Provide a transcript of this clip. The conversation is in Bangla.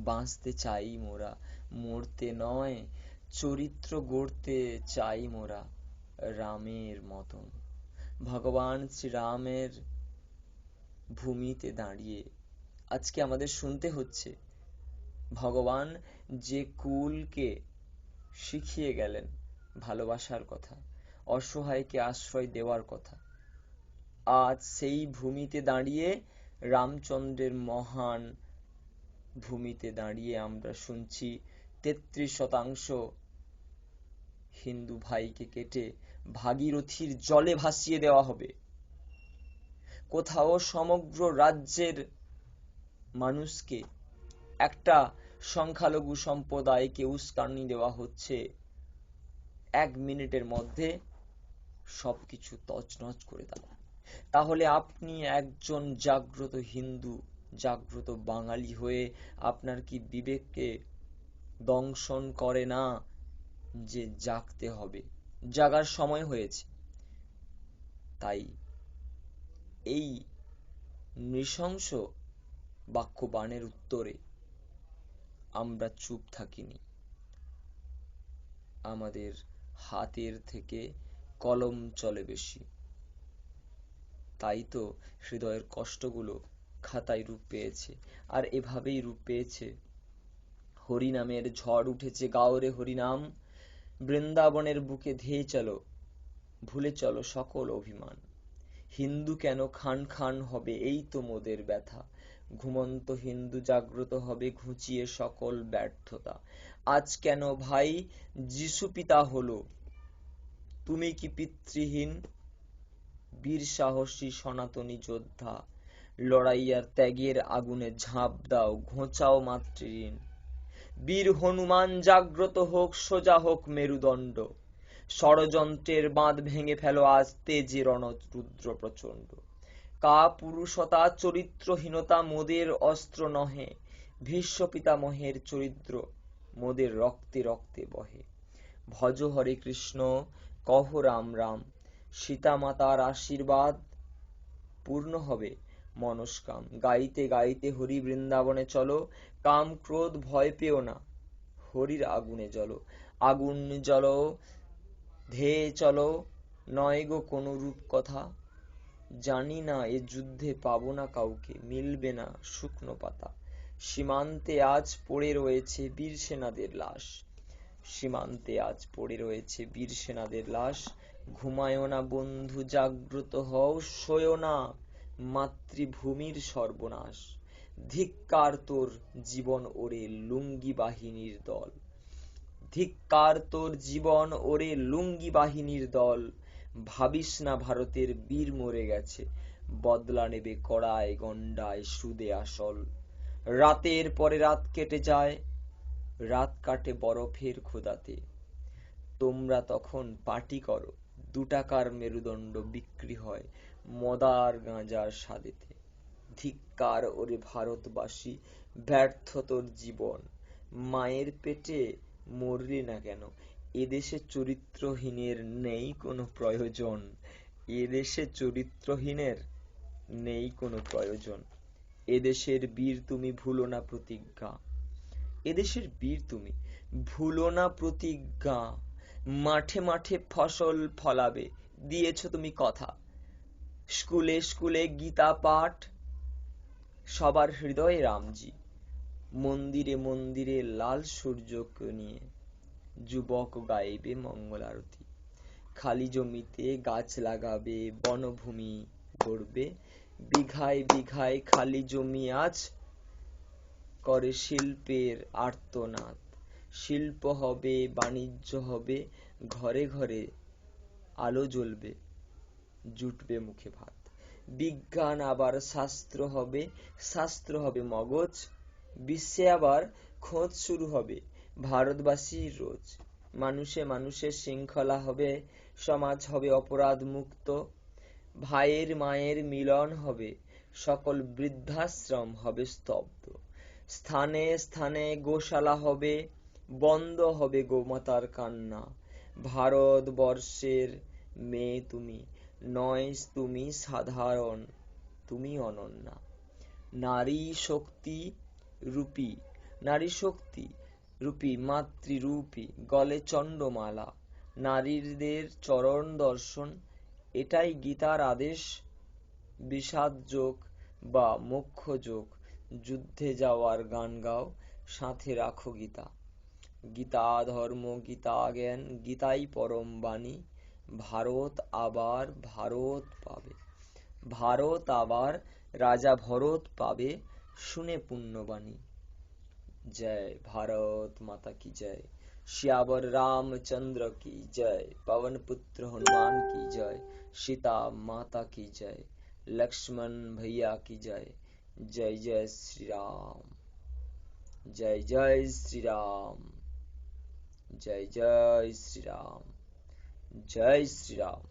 বাঁচতে চাই মোরা, মরতে নয়, চরিত্র গড়তে চাই মোরা রামের মতন। ভগবান শ্রীরামের ভূমিতে দাঁড়িয়ে আজকে আমাদের শুনতে হচ্ছে ভগবান যে কুলকে শিখিয়ে গেলেন ভালোবাসার কথা, অসহায়কে আশ্রয় দেওয়ার কথা, আজ সেই ভূমিতে দাঁড়িয়ে, রামচন্দ্রের মহান ভূমিতে দাঁড়িয়ে আমরা শুনছি 33% হিন্দু ভাইকে কেটে ভাগীরথীর জলে ভাসিয়ে দেওয়া হবে। কোথাও সমগ্র রাজ্যের মানুষকে, একটা সংখ্যালঘু সম্প্রদায়কে উস্কানি দেওয়া হচ্ছে, 1 মিনিটের মধ্যে সবকিছু তছনছ করে দেওয়া। তাহলে আপনি একজন জাগ্রত হিন্দু, জাগ্রত বাঙালি হয়ে আপনার কি বিবেককে দংশন করে না যে জাগতে হবে, জাগার সময় হয়েছে? তাই এই নৃশংস বাক্যবাণের উত্তরে আমরা চুপ থাকিনি। আমাদের হাতের থেকে কলম চলে বেশি। তাই তো হৃদয়ের কষ্টগুলো খাতায় রূপ পেয়েছে। আর এভাবেই রূপ পেয়েছে। হরিনামের ঝড় উঠেছে, গাও রে হরিনাম, বৃন্দাবনের বুকে ধেয়ে চলো, ভুলে চলো সকল অভিমান। হিন্দু কেন খান খান হবে, এই তো মোদের ব্যথা। ঘুমন্ত হিন্দু জাগ্রত হবে, ঘুচিয়ে সকল ব্যর্থতা। আজ কেন ভাই যিশু পিতা হলো, তুমি কি পিতৃহীন? বীর সাহসী সনাতনী যোদ্ধা, লড়াইয়ার ত্যাগের আগুনে ঝাঁপ দাও, ঘোচাও মাতৃঋণ। বীর হনুমান জাগ্রত হোক, সোজা হোক মেরুদণ্ড, ষড়যন্ত্রের বাঁধ ভেঙে ফেলো আজ, তেজে রণরুদ্র প্রচণ্ড। কাপুরুষতা চরিত্রহীনতা মোদের অস্ত্র নহে, ভীষ্ম পিতামহের চরিত্র মোদের রক্তে রক্তে বহে। ভজ হরে কৃষ্ণ, কহ রাম রাম, সীতা মাতার আশীর্বাদ পূর্ণ হবে মনস্কাম। গাইতে গাইতে হরি বৃন্দাবনে চলো, কাম ক্রোধ ভয় পেও না, হরির আগুনে জ্বলো। আগুন জ্বলো, ধেয়ে চলো, নয় গো কোনো রূপ কথা। জানি না এ যুদ্ধে পাবো না কাউকে, মিলবে না শুকনো পাতা। সীমান্তে আজ পড়ে রয়েছে বীর সেনাদের লাশ, সীমান্তে আজ পড়ে রয়েছে বীর সেনাদের লাশ। ঘুমায়ো না বন্ধু, জাগ্রত হও, শোয়ো না, মাতৃভূমির সর্বনাশ। ধিক্কার তোর জীবন ওরে লুঙ্গি বাহিনীর দল, ধিক্কার তোর জীবন ওরে লুঙ্গি বাহিনীর দল। ভাবিস না ভারতের বীর মরে গেছে, বদলা নেবে কড়ায় গন্ডায় সুদে আসল। রাতের পরে রাত কেটে যায়, রাত কাটে বরফের ক্ষুধাতে। তোমরা তখন পার্টি করো, 2 টাকার মেরুদণ্ড বিক্রি হয় মদার গাঁজার স্বাদেতে। ধিক্কার ওরে ভারতবাসী, ব্যর্থ তোর জীবন, মায়ের পেটে মরলি না কেন? এদেশে চরিত্রহীনের নেই কোনো প্রয়োজন, এদেশে চরিত্রহীনের নেই কোনো প্রয়োজন। এদেশের বীর তুমি ভুলো না প্রতিজ্ঞা, এদেশের বীর তুমি ভুলো না প্রতিজ্ঞা। মাঠে মাঠে ফসল ফলাবে, দিয়েছ তুমি কথা। স্কুলে স্কুলে গীতা পাঠ, সবার হৃদয়ে রামজি। মন্দিরে মন্দিরে লাল সূর্যকে নিয়ে যুবক গাইবে মঙ্গল আরতি। খালি জমিতে গাছ লাগাবে, বনভূমি গড়বে, বিঘায় বিঘায় খালি জমি আজ করে শিল্পের আর্তনাদ। শিল্প হবে, বাণিজ্য হবে, ঘরে ঘরে আলো জ্বলবে, জুটবে মুখে ভাত। বিজ্ঞান আবার শাস্ত্র হবে, শাস্ত্র হবে মগজ, বিশ্বে আবার খোঁজ শুরু হবে ভারতবাসীর রোজ। মানুষে মানুষে শৃঙ্খলা হবে, সমাজ হবে অপরাধ মুক্ত। ভাইয়ের মায়ের মিলন হবে, সকল বৃদ্ধাশ্রম হবে স্তব্ধ। স্থানে স্থানে গোশালা হবে, বন্ধ হবে গোমাতার কান্না। ভারতবর্ষের মেয়ে তুমি, নয় তুমি সাধারণ, তুমি অনন্যা। নারী শক্তি রূপী নারী শক্তি রূপী মাতৃরূপী গলে চণ্ডমালা, নারীদের চরণ দর্শন, এটাই গীতার আদেশ। বিষাদ যোগ বা মোক্ষ যোগ, যুদ্ধে যাওয়ার গান গাও, সাথে রাখো গীতা। গীতা ধর্ম, গীতা জ্ঞান, গীতাই পরম বাণী। ভারত আবার ভারত পাবে, ভারত আবার রাজা ভরত পাবে, শুনে পুণ্যবাণী। जय भारत माता की जय। श्यावर रामचंद्र की जय। पवन पुत्र हनुमान की जय। सीता माता की जय। लक्ष्मण भैया की जय। जय जय श्री राम, जय जय श्री राम, जय जय श्री राम, जय श्री राम।